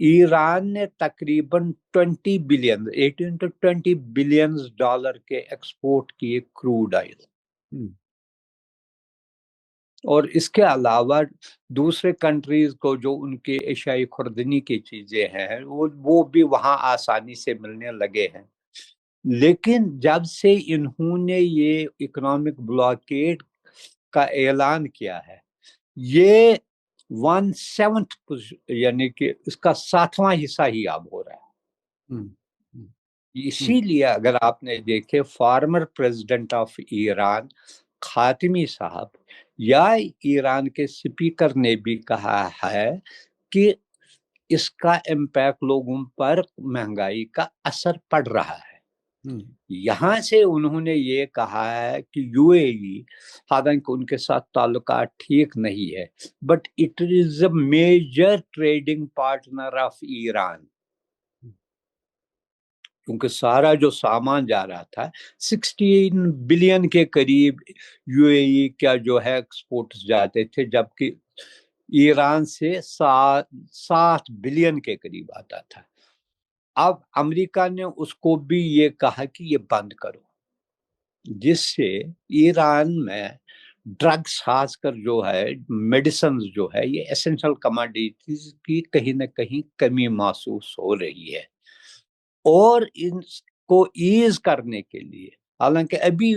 ایران نے تقریباً 20 billion 18 to 20 billion dollar کے ایکسپورٹ کیے کروڈ آئل، اور اس کے علاوہ دوسرے کنٹریز کو جو ان کے اشیاء خوردنی کی چیزیں ہیں وہ بھی وہاں آسانی سے ملنے لگے ہیں۔ لیکن جب سے انہوں نے یہ اکنامک بلاکیڈ کا اعلان کیا ہے، یہ 1/7 یعنی کہ اس کا 7واں حصہ ہی اب ہو رہا ہے۔ اسی لیے اگر آپ نے دیکھے فارمر پریزیڈنٹ آف ایران خاتمی صاحب یا ایران کے سپیکر نے بھی کہا ہے کہ اس کا امپیکٹ لوگوں پر مہنگائی کا اثر پڑ رہا ہے۔ یہاں سے انہوں نے یہ کہا ہے کہ یو اے ای حالانکہ ان کے ساتھ تعلقات ٹھیک نہیں ہے، but it is a major trading partner of Iran, کیونکہ سارا جو سامان جا رہا تھا 16 بلین کے قریب یو اے ای کا جو ہے ایکسپورٹس جاتے تھے، جبکہ ایران سے 7 بلین کے قریب آتا تھا۔ اب امریکہ نے اس کو بھی یہ کہا کہ یہ بند کرو، جس سے ایران میں ڈرگس خاص کر جو ہے میڈیسنز جو ہے یہ ایسنشل کموڈیٹیز کی کہیں نہ کہیں کمی محسوس ہو رہی ہے، اور ان کو ایز کرنے کے لیے حالانکہ ابھی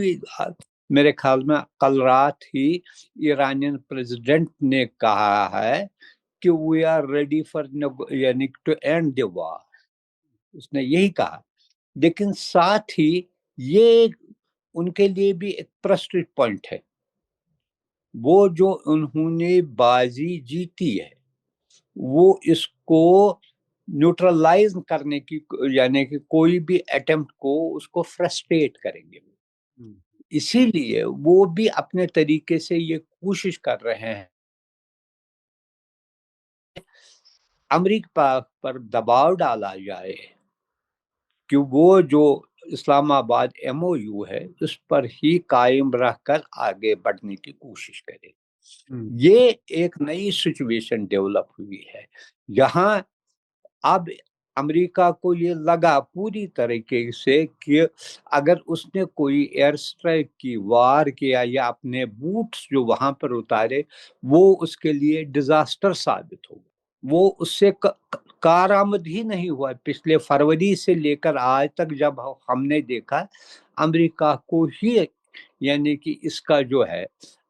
میرے خیال میں کل رات ہی ایرانین پریزیڈنٹ نے کہا ہے کہ وی آر ریڈی فار یعنی ٹو اینڈ دی وار، اس نے یہی کہا، لیکن ساتھ ہی یہ ان کے لیے بھی ایک پرسٹیج پوائنٹ ہے، وہ جو انہوں نے بازی جیتی ہے وہ اس کو نیوٹرلائز کرنے کی یعنی کہ کوئی بھی اٹیمپٹ کو اس کو فرسٹریٹ کریں گے، اسی لیے وہ بھی اپنے طریقے سے یہ کوشش کر رہے ہیں امریکہ پر دباؤ ڈالا جائے کہ وہ جو اسلام آباد ایم او یو ہے اس پر ہی قائم رہ کر آگے بڑھنے کی کوشش کرے۔ یہ ایک نئی سچویشن ڈیولپ ہوئی ہے، یہاں اب امریکہ کو یہ لگا پوری طریقے سے کہ اگر اس نے کوئی ایئر اسٹرائک کی، وار کیا یا اپنے بوٹس جو وہاں پر اتارے، وہ اس کے لیے ڈیزاسٹر ثابت ہوگا۔ وہ اس سے کارآمد ہی نہیں ہوا۔ پچھلے فروری سے لے کر آج تک جب ہم نے دیکھا امریکہ کو ہی یعنی کہ اس کا جو ہے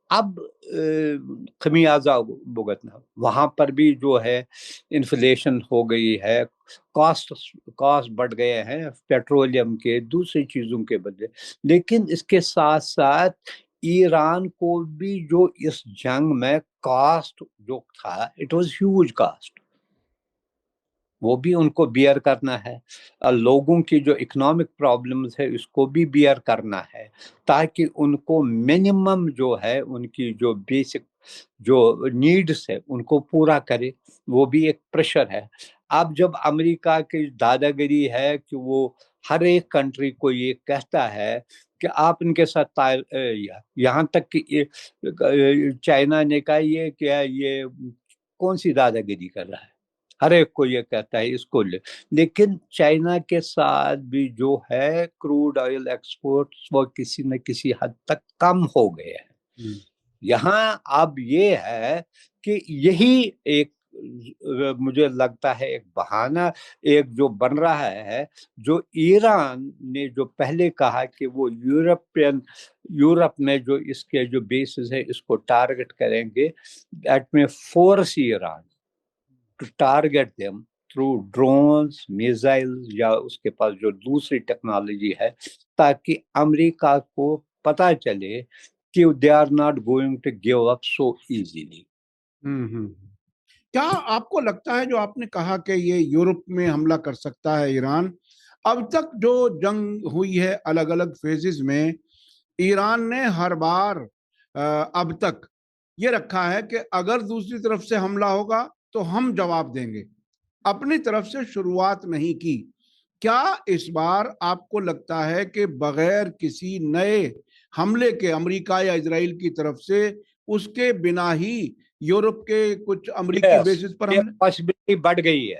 اب خمیازہ بھگتنا، وہاں پر بھی جو ہے انفلیشن ہو گئی ہے، کاسٹ بڑھ گئے ہیں پیٹرولیم کے، دوسری چیزوں کے بدلے، لیکن اس کے ساتھ ساتھ ایران کو بھی جو اس جنگ میں کاسٹ جو تھا اٹ واز ہیوج کاسٹ، وہ بھی ان کو بیئر کرنا ہے، لوگوں کی جو اکنامک پرابلمز ہے اس کو بھی بیئر کرنا ہے، تاکہ ان کو منیمم جو ہے ان کی جو بیسک جو نیڈس ہے ان کو پورا کرے، وہ بھی ایک پریشر ہے۔ اب جب امریکہ کی دادا گیری ہے کہ وہ ہر ایک کنٹری کو یہ کہتا ہے کہ آپ ان کے ساتھ یہاں تک کہ چائنا نے کہا یہ کیا یہ کون سی دادا گیری کر رہا ہے، ہر ایک کو یہ کہتا ہے اس کو لیکن چائنا کے ساتھ بھی جو ہے کروڈ آئل ایکسپورٹ وہ کسی نہ کسی حد تک کم ہو گئے ہیں۔ یہاں اب یہ ہے کہ یہی ایک مجھے لگتا ہے ایک بہانہ ایک جو بن رہا ہے، جو ایران نے جو پہلے کہا کہ وہ یورپ میں جو اس کے جو بیسز ہے اس کو ٹارگٹ کریں گے، دیٹ میں force Iran to target them through drones, missiles یا اس کے پاس جو دوسری ٹیکنالوجی ہے، تاکہ امریکہ کو پتا چلے کہ they are not going to give up so easily۔ کیا آپ کو لگتا ہے جو آپ نے کہا کہ یہ یورپ میں حملہ کر سکتا ہے ایران، اب تک جو جنگ ہوئی ہے الگ الگ فیزز میں ایران نے ہر بار اب تک یہ رکھا ہے کہ اگر دوسری طرف سے حملہ ہوگا تو ہم جواب دیں گے، اپنی طرف سے شروعات نہیں کی؟ کیا اس بار آپ کو لگتا ہے کہ بغیر کسی نئے حملے کے امریکہ یا اسرائیل کی طرف سے اس کے بنا ہی یورپ کے کچھ امریکی بیسز پر پاسبلٹی بڑھ گئی ہے؟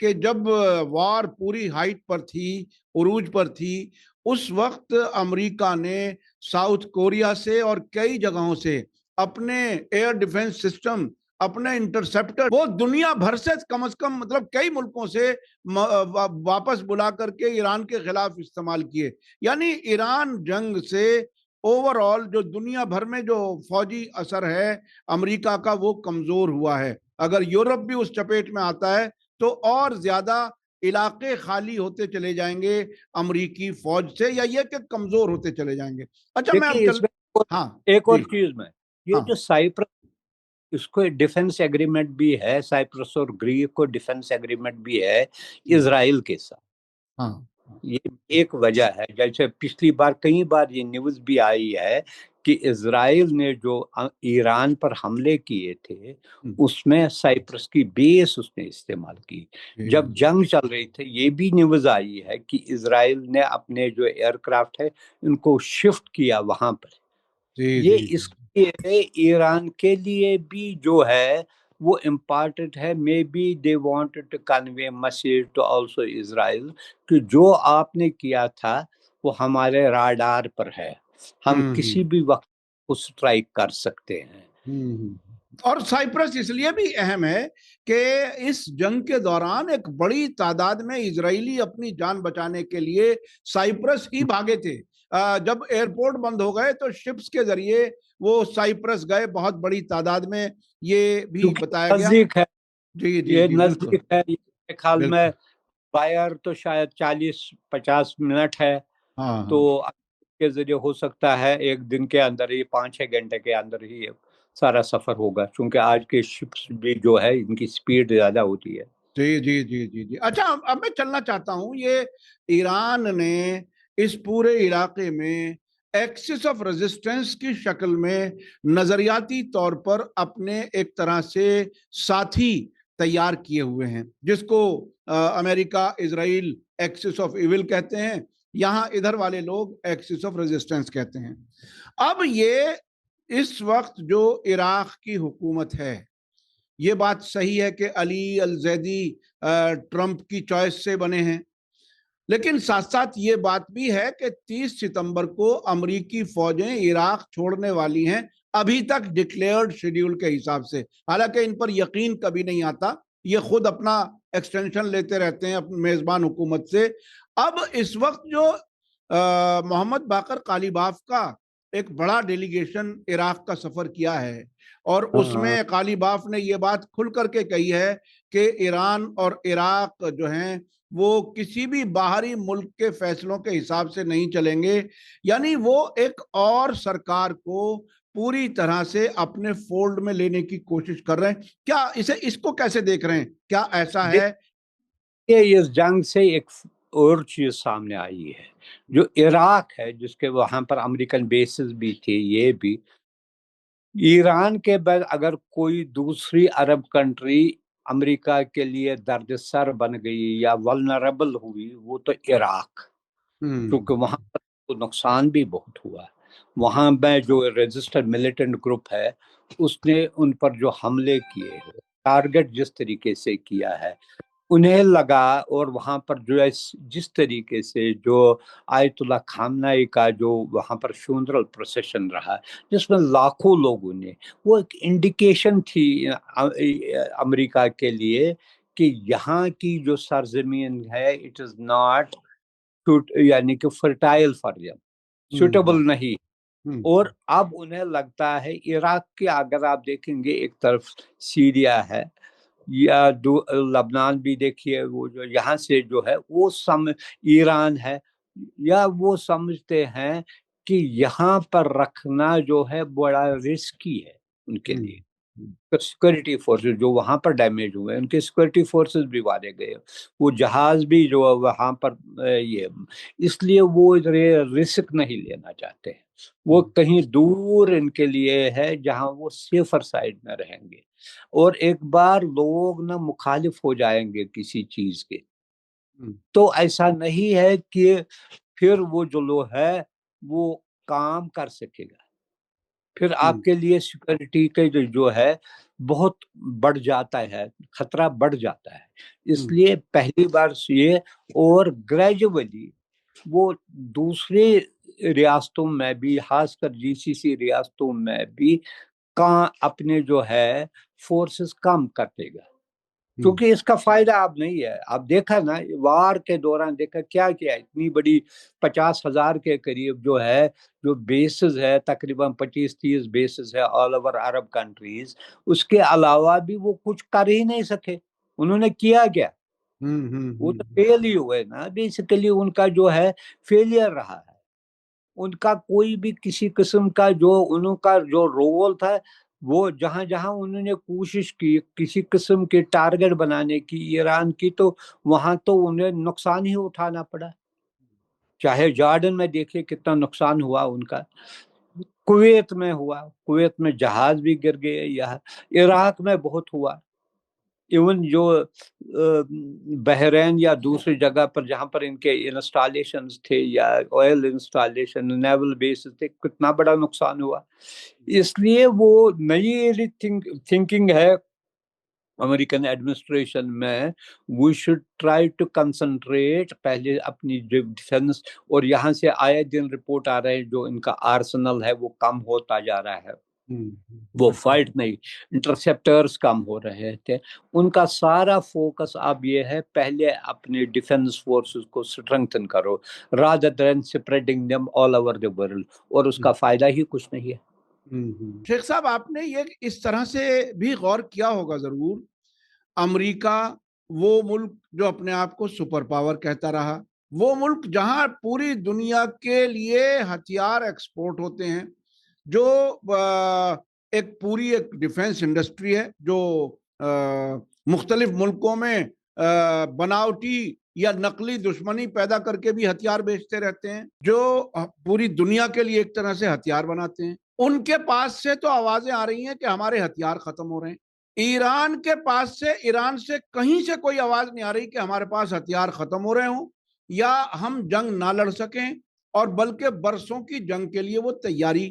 کہ جب وار پوری ہائٹ پر تھی، عروج پر تھی، اس وقت امریکہ نے ساؤتھ کوریا سے اور کئی جگہوں سے اپنے ایئر ڈیفنس سسٹم، اپنے انٹرسپٹر وہ دنیا بھر سے کم از کم مطلب کئی ملکوں سے واپس بلا کر کے ایران کے خلاف استعمال کیے. یعنی ایران جنگ سے اوور آل جو دنیا بھر میں جو فوجی اثر ہے امریکہ کا وہ کمزور ہوا ہے. اگر یورپ بھی اس چپیٹ میں آتا ہے تو اور زیادہ علاقے خالی ہوتے چلے جائیں گے امریکی فوج سے، یا یہ کہ کمزور ہوتے چلے جائیں گے. اچھا میں اب اس میں ہاں ایک اور جی چیز میں، یہ ہاں جو سائپرس، اس کو ڈیفنس ایگریمنٹ بھی ہے، سائپرس اور گریک کو ڈیفنس ایگریمنٹ بھی ہے اسرائیل کے ساتھ. ہاں یہ ایک وجہ ہے. جیسے پچھلی بار کئی بار یہ نیوز بھی آئی ہے کہ اسرائیل نے جو ایران پر حملے کیے تھے اس میں سائپرس کی بیس اس نے استعمال کی. جب جنگ چل رہی تھی یہ بھی نیوز آئی ہے کہ اسرائیل نے اپنے جو ایئر کرافٹ ہے ان کو شفٹ کیا وہاں پر. یہ اس لیے ایران کے لیے بھی جو ہے وہ امپارٹنٹ ہے. May be they wanted to convey message to also Israel کہ جو آپ نے کیا تھا وہ ہمارے راڈار پر ہے، ہم کسی بھی وقت اس اسٹرائک کر سکتے ہیں. اور سائپرس اس لیے بھی اہم ہے کہ اس جنگ کے دوران ایک بڑی تعداد میں اسرائیلی اپنی جان بچانے کے لیے سائپرس ہی بھاگے تھے. جب ایئرپورٹ بند ہو گئے تو شپس کے ذریعے وہ سائپرس گئے بہت بڑی تعداد میں، یہ بھی بتایا گیا. نزدیک ہے، جی جی یہ جی بالکل نزدیک ہے. میرے خیال میں بالکل فائر تو شاید 40-50 منٹ ہے، ہاں تو ہاں کے ذریعے ہو سکتا ہے ایک دن کے اندر ہی 5-6 گھنٹے کے اندر ہی سارا سفر ہوگا، چونکہ آج کے شپس بھی جو ہے ان کی سپیڈ زیادہ ہوتی ہے. جی جی جی جی جی اچھا اب میں چلنا چاہتا ہوں. یہ ایران نے اس پورے علاقے میں ایکسس آف ریزسٹنس کی شکل میں نظریاتی طور پر اپنے ایک طرح سے ساتھی تیار کیے ہوئے ہیں، جس کو امریکہ اسرائیل ایکسس آف ایول کہتے ہیں، یہاں ادھر والے لوگ ایکسس آف ریزسٹنس کہتے ہیں. اب یہ اس وقت جو عراق کی حکومت ہے، یہ بات صحیح ہے کہ علی الزیدی ٹرمپ کی چوائس سے بنے ہیں، لیکن ساتھ ساتھ یہ بات بھی ہے کہ 30 ستمبر کو امریکی فوجیں عراق چھوڑنے والی ہیں، ابھی تک ڈکلیئرڈ شیڈیول کے حساب سے. حالانکہ ان پر یقین کبھی نہیں آتا، یہ خود اپنا ایکسٹینشن لیتے رہتے ہیں اپنی میزبان حکومت سے. اب اس وقت جو محمد باقر قالیباف کا ایک بڑا ڈیلیگیشن عراق کا سفر کیا ہے، اور اس میں قالیباف نے یہ بات کھل کر کے کہی ہے کہ ایران اور عراق جو ہیں وہ کسی بھی باہری ملک کے فیصلوں کے حساب سے نہیں چلیں گے. یعنی وہ ایک اور سرکار کو پوری طرح سے اپنے فولڈ میں لینے کی کوشش کر رہے ہیں. کیا اس کو کیسے دیکھ رہے ہیں؟ کیا ایسا ہے؟ اس جنگ سے ایک اور چیز سامنے آئی ہے. جو عراق ہے جس کے وہاں پر امریکن بیسز بھی تھے، یہ بھی ایران کے بعد اگر کوئی دوسری عرب کنٹری امریکہ کے لیے درد سر بن گئی یا ولنریبل ہوئی وہ تو عراق، کیونکہ وہاں پر نقصان بھی بہت ہوا. وہاں میں جو رجسٹرڈ ملیٹنٹ گروپ ہے اس نے ان پر جو حملے کیے، ٹارگٹ جس طریقے سے کیا ہے انہیں لگا، اور وہاں پر جو ہے جس طریقے سے جو آیت اللہ خامنائی کا جو وہاں پر فیونرل پروسیشن رہا جس میں لاکھوں لوگوں نے، وہ ایک انڈیکیشن تھی امریکہ کے لیے کہ یہاں کی جو سرزمین ہے اٹ از ناٹ یعنی کہ فرٹائل فار دیم، سوٹیبل نہیں. اور اب انہیں لگتا ہے عراق کے اگر آپ دیکھیں گے ایک طرف سیریا ہے یا لبنان بھی دیکھیے، وہ جو یہاں سے جو ہے وہ ایران ہے، یا وہ سمجھتے ہیں کہ یہاں پر رکھنا جو ہے بڑا رسکی ہے ان کے لیے. سیکورٹی فورسز جو وہاں پر ڈیمیج ہوئے ان کے سیکورٹی فورسز بھی مارے گئے، وہ جہاز بھی جو وہاں پر یہ اس لیے وہ رسک نہیں لینا چاہتے ہیں. وہ کہیں دور ان کے لیے ہے جہاں وہ سیفر سائڈ میں رہیں گے. اور ایک بار لوگ نہ مخالف ہو جائیں گے کسی چیز کے تو ایسا نہیں ہے کہ پھر وہ جو لو ہے وہ کام کر سکے گا. پھر آپ کے لیے سیکورٹی کے جو ہے بہت بڑھ جاتا ہے، خطرہ بڑھ جاتا ہے۔ اس لیے پہلی بار یہ اور گریجولی وہ دوسرے ریاستوں میں بھی، خاص کر جی سی سی ریاستوں میں بھی اپنے جو ہے فورسز کم کرتے گا، کیونکہ اس کا فائدہ اب نہیں ہے۔ اب دیکھا نا وار کے دوران دیکھا کیا اتنی بڑی 50,000 کے قریب جو ہے جو بیسز ہے، تقریباً 25-30 بیسز ہے آل اوور عرب کنٹریز، اس کے علاوہ بھی وہ کچھ کر ہی نہیں سکے۔ انہوں نے کیا کیا؟ وہ تو فیل ہی ہوئے نا، بیسیکلی ان کا جو ہے فیلئر رہا ہے۔ ان کا کوئی بھی کسی قسم کا جو انہوں کا جو رول تھا، وہ جہاں جہاں انہوں نے کوشش کی کسی قسم کے ٹارگٹ بنانے کی ایران کی، تو وہاں تو انہیں نقصان ہی اٹھانا پڑا۔ چاہے جارڈن میں دیکھیے کتنا نقصان ہوا ان کا، کویت میں ہوا، کویت میں جہاز بھی گر گئے، یا عراق میں بہت ہوا، ایون جو بحرین یا دوسری جگہ پر جہاں پر ان کے انسٹالیشنز تھے یا آئل انسٹالیشن، نیول بیسز تھے، کتنا بڑا نقصان ہوا۔ اس لیے وہ نئی تھنکنگ ہے امریکن ایڈمنسٹریشن میں، we should try to concentrate پہلے اپنی ڈیفنس، اور یہاں سے آئے دن رپورٹ آ رہے ہیں جو ان کا آرسنل ہے وہ کم ہوتا جا رہا ہے، وہ فائٹ نہیں، انٹرسیپٹرز کم ہو رہے تھے۔ ان کا سارا فوکس اب یہ ہے پہلے اپنے ڈیفنس فورسز کو سٹرنگتھن کرو rather than spreading them all over the world، اور اس کا فائدہ ہی کچھ نہیں ہے۔ شیخ صاحب، آپ نے یہ اس طرح سے بھی غور کیا ہوگا ضرور، امریکہ وہ ملک جو اپنے آپ کو سپر پاور کہتا رہا، وہ ملک جہاں پوری دنیا کے لیے ہتھیار ایکسپورٹ ہوتے ہیں، جو ایک پوری ایک ڈیفنس انڈسٹری ہے، جو مختلف ملکوں میں بناوٹی یا نقلی دشمنی پیدا کر کے بھی ہتھیار بیچتے رہتے ہیں، جو پوری دنیا کے لیے ایک طرح سے ہتھیار بناتے ہیں۔ ان کے پاس سے تو آوازیں آ رہی ہیں کہ ہمارے ہتھیار ختم ہو رہے ہیں۔ ایران کے پاس سے، ایران سے کہیں سے کوئی آواز نہیں آ رہی کہ ہمارے پاس ہتھیار ختم ہو رہے ہوں یا ہم جنگ نہ لڑ سکیں، اور بلکہ برسوں کی جنگ کے لیے وہ تیاری۔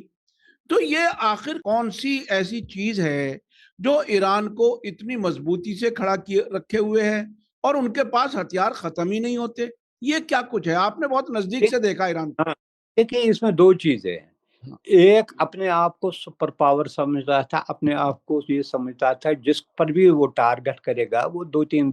تو یہ آخر کون سی ایسی چیز ہے جو ایران کو اتنی مضبوطی سے کھڑا رکھے ہوئے ہے اور ان کے پاس ہتھیار ختم ہی نہیں ہوتے؟ یہ کیا کچھ ہے؟ آپ نے بہت نزدیک سے دیکھا ایران کو۔ دیکھیں، اس میں دو چیزیں ہیں۔ ایک اپنے آپ کو سپر پاور سمجھتا تھا، اپنے آپ کو یہ سمجھتا تھا جس پر بھی وہ ٹارگٹ کرے گا وہ 2-3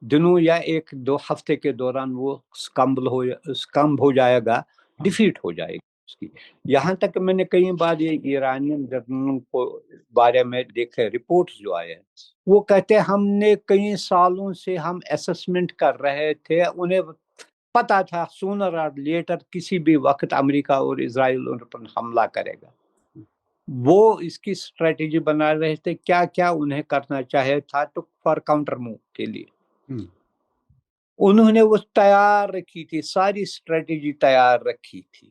دنوں یا 1-2 ہفتے کے دوران وہ سکمب ہو جائے گا، ڈیفیٹ ہو جائے گا اس کی۔ یہاں تک میں نے کئی بار یہ ایرانین جنرلوں کو بارے میں دیکھے رپورٹس جو آئے ہیں، وہ کہتے ہیں ہم نے کئی سالوں سے ہم اسسمنٹ کر رہے تھے، انہیں پتا تھا سونر اور لیٹر کسی بھی وقت امریکہ اور اسرائیل ان پر حملہ کرے گا۔ وہ اس کی اسٹریٹجی بنا رہے تھے کیا کیا انہیں کرنا چاہے تھا تو فار کاؤنٹر موو کے لیے انہوں نے وہ تیار رکھی تھی، ساری اسٹریٹجی تیار رکھی تھی۔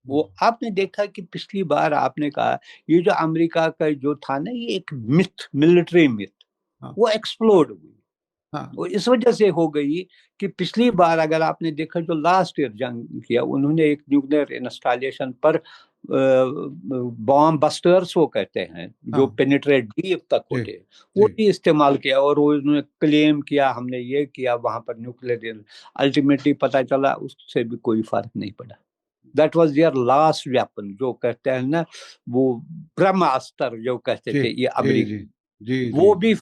وہ آپ نے دیکھا کہ پچھلی بار آپ نے کہا یہ جو امریکہ کا جو تھا نا، یہ ایک متھ، ملٹری متھ، وہ ایکسپلوڈ ہوئی۔ وہ اس وجہ سے ہو گئی کہ پچھلی بار اگر آپ نے دیکھا جو لاسٹ ایئر جنگ کیا، انہوں نے ایک نیوکلیئر انسٹالیشن پر بام بسٹرز وہ کہتے ہیں جو پینیٹریٹ ڈیپ تک ہوتے ہیں، وہ بھی استعمال کیا، اور انہوں نے کلیم کیا ہم نے یہ کیا وہاں پر نیوکلیئر، الٹیمیٹلی پتہ چلا اس سے بھی کوئی فرق نہیں پڑا۔ That was there last weapon, جو کہتے ہیں نا وہ برہماستر جو کہتے تھے یہ امریکہ، وہ بھی۔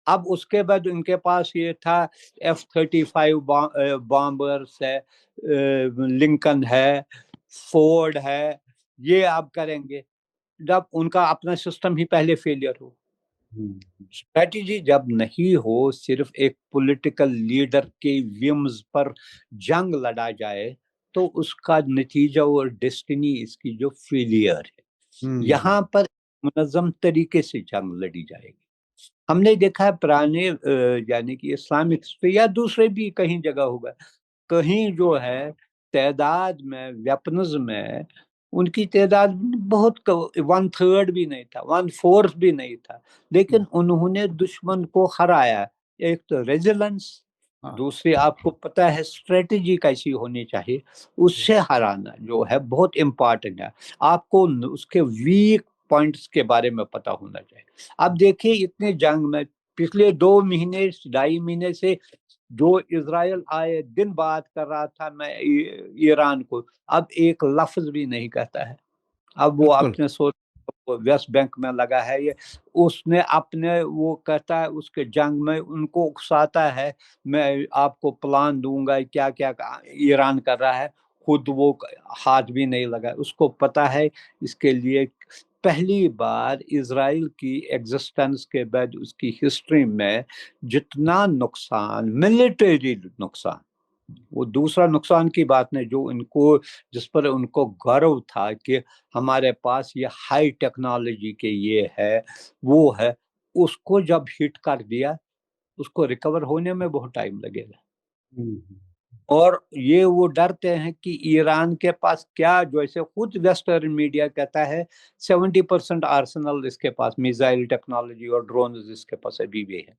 اب اس کے بعد ان کے پاس یہ تھا F-35 بامبرز ہے، لنکن ہے، فورڈ ہے، یہ اب کریں گے جب ان کا اپنا سسٹم ہی پہلے فیلئر ہو۔ اسٹریٹجی جب نہیں ہو، صرف ایک پولیٹیکل لیڈر کے ویمز پر جنگ لڑا جائے تو اس کا نتیجہ اور ڈیسٹینی اس کی جو فیلئر ہے۔ یہاں پر منظم طریقے سے جنگ لڑی جائے گی۔ ہم نے دیکھا ہے پرانے یعنی کہ اسلامک یا دوسرے بھی کہیں جگہ ہوگا، کہیں جو ہے تعداد میں ویپنز میں ان کی تعداد بہت 1/3 بھی نہیں تھا، 1/4 بھی نہیں تھا، لیکن انہوں نے دشمن کو ہرایا۔ ایک تو ریزیلنس، دوسری آپ کو پتہ ہے اسٹریٹجی کیسی ہونی چاہیے، اس سے ہرانا جو ہے بہت امپارٹنٹ ہے. آپ کو اس کے ویک پوائنٹس کے بارے میں پتہ ہونا چاہیے. اب دیکھیے اتنے جنگ میں پچھلے 2 مہینے 2.5 مہینے سے جو اسرائیل آئے دن بات کر رہا تھا میں ایران کو، اب ایک لفظ بھی نہیں کہتا ہے. اب وہ اپنے سوچ ویسٹ بینک میں لگا ہے، یہ اس نے اپنے وہ کہتا ہے اس کے جنگ میں ان کو اکساتا ہے میں آپ کو پلان دوں گا کیا کیا ایران کر رہا ہے، خود وہ ہاتھ بھی نہیں لگا. اس کو پتہ ہے اس کے لیے پہلی بار اسرائیل کی ایگزسٹنس کے بعد اس کی ہسٹری میں جتنا نقصان ملٹری نقصان، وہ دوسرا نقصان کی بات نہیں، جو ان کو جس پر ان کو گورو تھا کہ ہمارے پاس یہ ہائی ٹیکنالوجی کے یہ ہے وہ ہے، اس کو جب ہٹ کر دیا اس کو ریکور ہونے میں بہت ٹائم لگے گا. اور یہ وہ ڈرتے ہیں کہ ایران کے پاس کیا، جو ایسے خود ویسٹرن میڈیا کہتا ہے 70% آرسنل اس کے پاس میزائل ٹیکنالوجی اور ڈرونز اس کے پاس ابھی بھی ہے.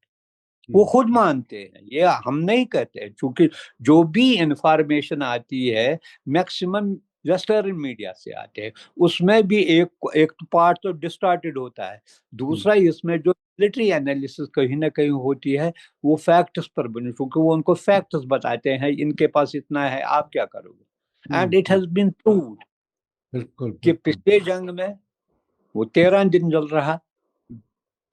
وہ خود مانتے ہیں، یہ ہم نہیں کہتے، چونکہ جو بھی انفارمیشن آتی ہے میکسیمم ویسٹرن میڈیا سے آتے ہیں. اس میں بھی ایک پارٹ تو ڈسٹارٹیڈ ہوتا ہے، دوسرا اس میں جو ملٹری انالیسس کہیں نہ کہیں ہوتی ہے وہ فیکٹس پر بنی، چونکہ وہ ان کو فیکٹس بتاتے ہیں ان کے پاس اتنا ہے آپ کیا کرو گے. And it has been proved کہ پچھلے جنگ میں وہ 13 دن جل رہا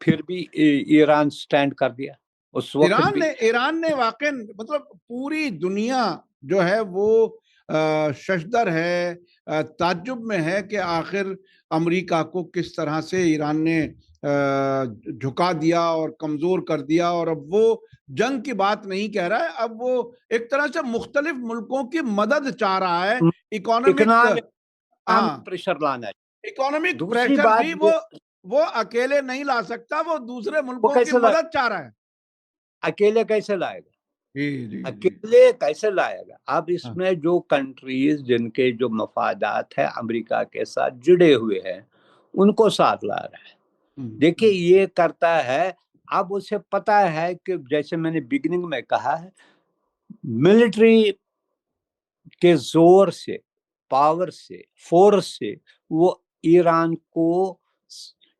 پھر بھی ایران سٹینڈ کر دیا. اس وقت بھی ایران نے واقع مطلب پوری دنیا جو ہے وہ ششدر ہے، تعجب میں ہے کہ آخر امریکہ کو کس طرح سے ایران نے جھکا دیا اور کمزور کر دیا، اور اب وہ جنگ کی بات نہیں کہہ رہا ہے، اب وہ ایک طرح سے مختلف ملکوں کی مدد چاہ رہا ہے، اکانومک پریشر لانا ہے. اکانومک پریشر بھی وہ اکیلے نہیں لا سکتا، وہ دوسرے ملکوں کی مدد چاہ رہا ہے. اکیلے کیسے لائے گا؟ اکیلے کیسے لائے گا؟ اب اس میں جو کنٹریز جن کے جو مفادات ہیں امریکہ کے ساتھ جڑے ہوئے ہیں ان کو ساتھ لا رہا ہے. دیکھیے یہ کرتا ہے، اب اسے پتا ہے کہ جیسے میں نے بگننگ میں کہا ہے ملٹری کے زور سے، پاور سے، فورس سے وہ ایران کو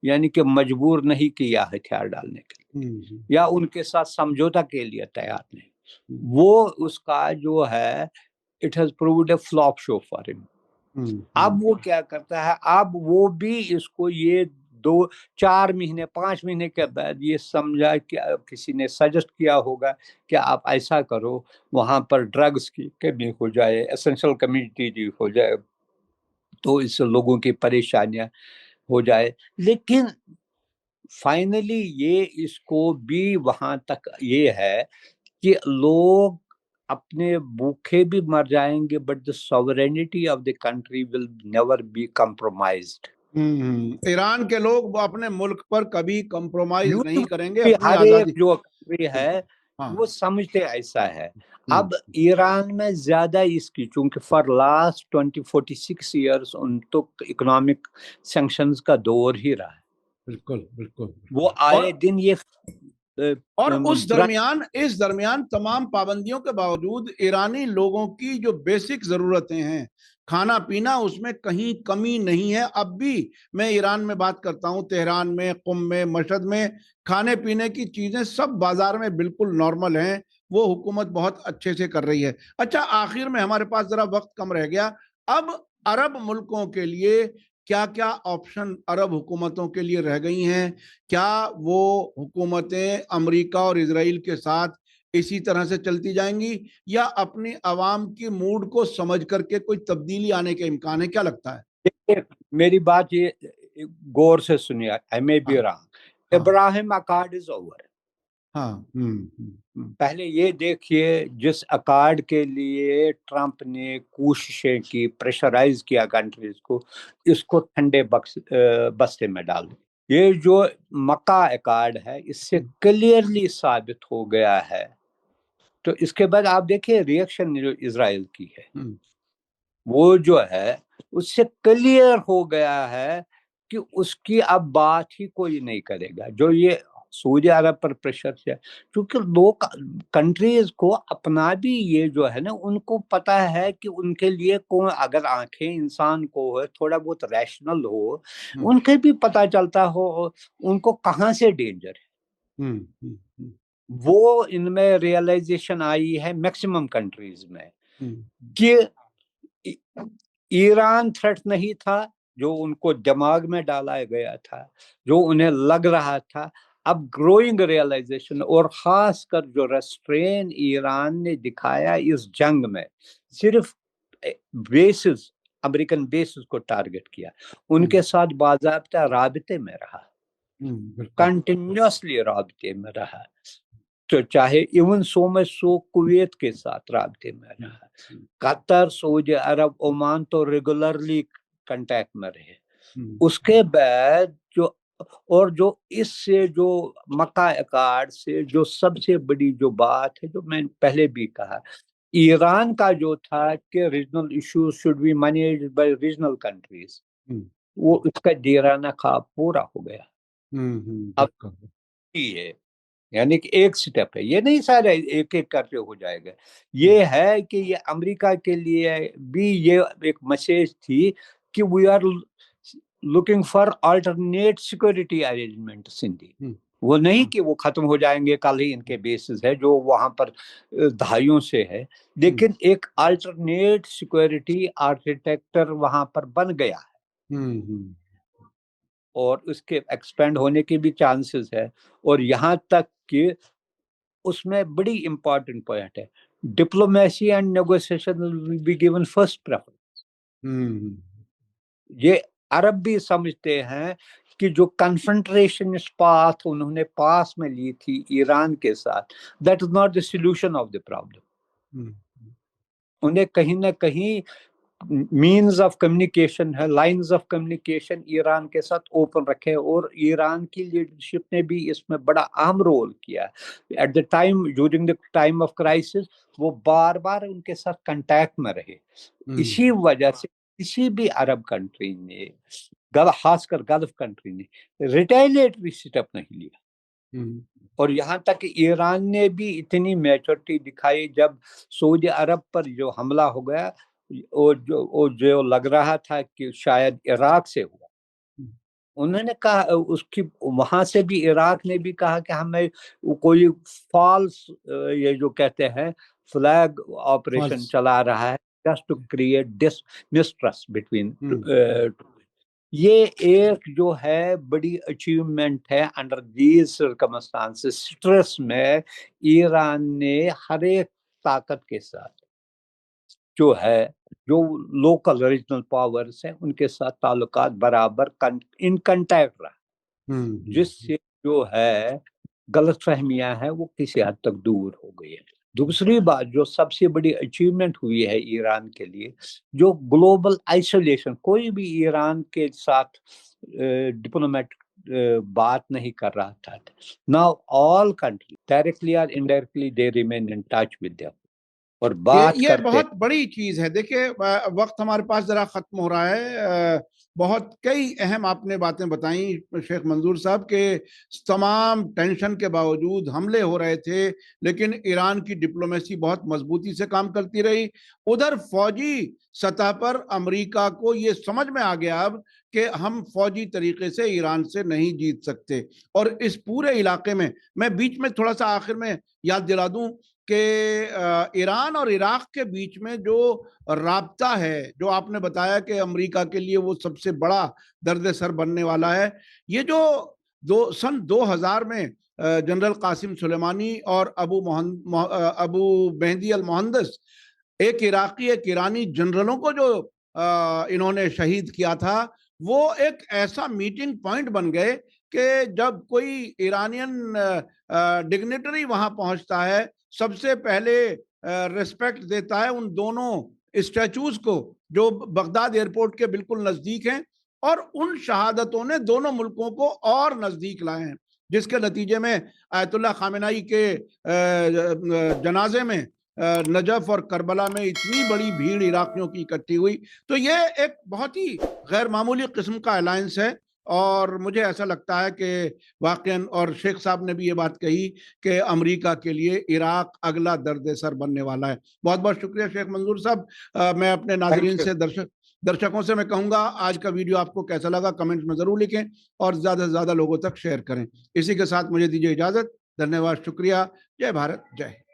یعنی کہ مجبور نہیں کیا ہتھیار ڈالنے کے لیے یا ان کے ساتھ سمجھوتا کے لیے تیار نہیں. وہ اس کا جو ہے it has proved a flop show for him. اب وہ کیا کرتا ہے، اب وہ بھی اس کو یہ 2-4 مہینے 5 مہینے کے بعد یہ سمجھا کہ کسی نے سجسٹ کیا ہوگا کہ آپ ایسا کرو وہاں پر ڈرگز کی کمی ہو جائے، ایسنشل کمیونٹی ہو جائے تو اس سے لوگوں کی پریشانیاں ہو جائے. لیکن فائنلی یہ اس کو بھی وہاں تک یہ ہے کہ لوگ اپنے بھوکے بھی مر جائیں گے but the sovereignty of the country will never be compromised. Iran کے لوگ وہ اپنے ملک پر کبھی کمپرومائز نہیں کریں گے، اپنی ہر آزادی ایک جو کنٹری ہے وہ سمجھتے ایسا ہے. اب ایران میں زیادہ اس کی چونکہ فار لاسٹ 46 ایئرس ان تو اکنامک سینکشنز کا دور ہی رہا ہے. بالکل وہ آئے دن یہ اور اس درمیان تمام پابندیوں کے باوجود ایرانی لوگوں کی جو بیسک ضرورتیں ہیں، کھانا پینا، اس میں کہیں کمی نہیں ہے. اب بھی میں ایران میں بات کرتا ہوں، تہران میں، قم میں، مشہد میں کھانے پینے کی چیزیں سب بازار میں بالکل نارمل ہیں، وہ حکومت بہت اچھے سے کر رہی ہے. اچھا آخر میں ہمارے پاس ذرا وقت کم رہ گیا، اب عرب ملکوں کے لیے کیا کیا آپشن عرب حکومتوں کے لیے رہ گئی ہیں؟ کیا وہ حکومتیں امریکہ اور اسرائیل کے ساتھ اسی طرح سے چلتی جائیں گی یا اپنی عوام کی موڈ کو سمجھ کر کے کوئی تبدیلی آنے کے امکان ہے؟ کیا لگتا ہے؟ میری بات یہ غور سے سنیے، I may be wrong. Ibrahim accord is over. پہلے یہ دیکھیے جس اکارڈ کے لیے ٹرمپ نے کوششیں کی، پریشرائز کیا کنٹریز کو، اس کو ٹھنڈے بستے میں ڈال دیا. یہ جو مکہ اکارڈ ہے اس سے کلیئرلی ثابت ہو گیا ہے. تو اس کے بعد آپ دیکھیں ریئیکشن جو اسرائیل کی ہے وہ جو ہے اس سے کلیئر ہو گیا ہے کہ اس کی اب بات ہی کوئی نہیں کرے گا. جو یہ سعودی عرب پر پریشر ہے، کیونکہ لوگ کنٹریز کو اپنا بھی یہ جو ہے نا ان کو پتا ہے کہ ان کے لیے کون، اگر آنکھیں انسان کو تھوڑا بہت ریشنل ہو، ان کے بھی پتا چلتا ہو ان کو کہاں سے ڈینجر ہے، وہ ان میں ریئلائزیشن آئی ہے میکسیمم کنٹریز میں کہ ایران تھریٹ نہیں تھا جو ان کو دماغ میں ڈالا گیا تھا، جو انہیں لگ رہا تھا، اب گروئنگ ریئلائزیشن، اور خاص کر جو ریسٹرین ایران نے دکھایا اس جنگ میں، صرف بیسز، امریکن بیسز کو ٹارگٹ کیا، ان کے ساتھ باضابطہ رابطے میں رہا، کنٹینیوسلی رابطے میں رہا، تو چاہے ایون سو کویت کے ساتھ رابطے میں رہا، قطر، سعودی عرب، عمان تو ریگولرلی کنٹیکٹ میں رہے، اس کے بعد جو اس سے جو مکہ ایکارڈ سے جو سب سے بڑی جو بات ہے، جو میں پہلے بھی کہا، ایران کا جو تھا کہ regional issues should be managed by regional countries, وہ اس کا دیرانہ خواب پورا ہو گیا۔ اب یہ ہے یعنی کہ ایک سٹیپ ہے، یہ نہیں سارا ایک ایک کرتے ہو جائے گا، یہ ہے کہ یہ امریکہ کے لیے بھی یہ ایک میسج تھی کہ we are looking for alternate security arrangements in the, وہ نہیں کہ وہ ختم ہو جائیں گے کل ہی، ان کے بیسز ہے جو وہاں پر دہائیوں سے ہے، لیکن ایک آلٹرنیٹ سیکورٹی آرکیٹیکچر وہاں پر بن گیا ہے، اور اس کے ایکسپینڈ ہونے کے بھی چانسز ہے، اور یہاں تک کہ اس میں بڑی امپورٹنٹ پوائنٹ ہے، diplomacy and negotiation will be given first preference. یہ عرب بھی سمجھتے ہیں کہ جو کنفرنٹریشن پاتھ انہوں نے پاس میں لی تھی ایران کے ساتھ، that is not the solution of the problem, انہیں کہیں نہ کہیں مینز آف کمیونیکیشن ہے، لائنز آف کمیونیکیشن ایران کے ساتھ اوپن رکھے، اور ایران کی لیڈرشپ نے بھی اس میں بڑا اہم رول کیا at the time, during the time of crisis, وہ بار بار ان کے ساتھ کنٹیکٹ میں رہے، اسی وجہ سے کسی بھی عرب کنٹری نے، خاص کر گلف کنٹری نے ریٹیلیٹری سٹیپ نہیں لیا، اور یہاں تک کہ ایران نے بھی اتنی میچورٹی دکھائی جب سعودی عرب پر جو حملہ ہو گیا، اور جو لگ رہا تھا کہ شاید عراق سے ہوا، انہوں نے کہا اس کی وہاں سے بھی عراق نے بھی کہا کہ ہمیں کوئی فالس یہ جو کہتے ہیں فلیگ آپریشن چلا رہا ہے just to create mistrust between یہ ایک جو ہے بڑی اچیومنٹ ہے انڈر دیز سرکمسٹانسز، سٹریس میں ایران نے ہر ایک طاقت کے ساتھ جو ہے، جو لوکل ریجنل پاورز ہیں ان کے ساتھ تعلقات برابر ان کنٹیکٹ رہا، جس سے جو ہے غلط فہمیاں ہیں وہ کسی حد تک دور ہو گئی ہے۔ دوسری بات جو سب سے بڑی اچیومنٹ ہوئی ہے ایران کے لیے، جو گلوبل آئسولیشن، کوئی بھی ایران کے ساتھ ڈپلومیٹک بات نہیں کر رہا تھا، now all countries directly or indirectly they remain in touch with them، اور بات یہ کرتے بہت بڑی چیز ہے۔ دیکھیں وقت ہمارے پاس ذرا ختم ہو رہا ہے، بہت کئی اہم آپ نے باتیں بتائیں شیخ منظور صاحب، کہ تمام ٹینشن کے باوجود حملے ہو رہے تھے لیکن ایران کی ڈپلومیسی بہت مضبوطی سے کام کرتی رہی، ادھر فوجی سطح پر امریکہ کو یہ سمجھ میں آ گیا اب کہ ہم فوجی طریقے سے ایران سے نہیں جیت سکتے، اور اس پورے علاقے میں بیچ میں تھوڑا سا آخر میں یاد دلا دوں کہ ایران اور عراق کے بیچ میں جو رابطہ ہے، جو آپ نے بتایا کہ امریکہ کے لیے وہ سب سے بڑا درد سر بننے والا ہے، یہ جو سن 2000 میں جنرل قاسم سلیمانی اور ابو مہدی المہندس، ایک عراقی ایک ایرانی جنرلوں کو جو انہوں نے شہید کیا تھا، وہ ایک ایسا میٹنگ پوائنٹ بن گئے کہ جب کوئی ایرانین ڈگنیٹری وہاں پہنچتا ہے سب سے پہلے ریسپیکٹ دیتا ہے ان دونوں اسٹیچوز کو جو بغداد ایئرپورٹ کے بالکل نزدیک ہیں، اور ان شہادتوں نے دونوں ملکوں کو اور نزدیک لائے ہیں، جس کے نتیجے میں آیت اللہ خامنہئی کے جنازے میں نجف اور کربلا میں اتنی بڑی بھیڑ عراقیوں کی اکٹھی ہوئی۔ تو یہ ایک بہت ہی غیر معمولی قسم کا الائنس ہے اور مجھے ایسا لگتا ہے کہ واقعاً، اور شیخ صاحب نے بھی یہ بات کہی کہ امریکہ کے لیے عراق اگلا درد سر بننے والا ہے۔ بہت بہت شکریہ شیخ منظور صاحب۔ میں اپنے ناظرین سے درشکوں سے میں کہوں گا آج کا ویڈیو آپ کو کیسا لگا کمنٹ میں ضرور لکھیں اور زیادہ سے زیادہ لوگوں تک شیئر کریں۔ اسی کے ساتھ مجھے دیجیے اجازت۔ دھنیہ واد، شکریہ، جے بھارت، جے ہند۔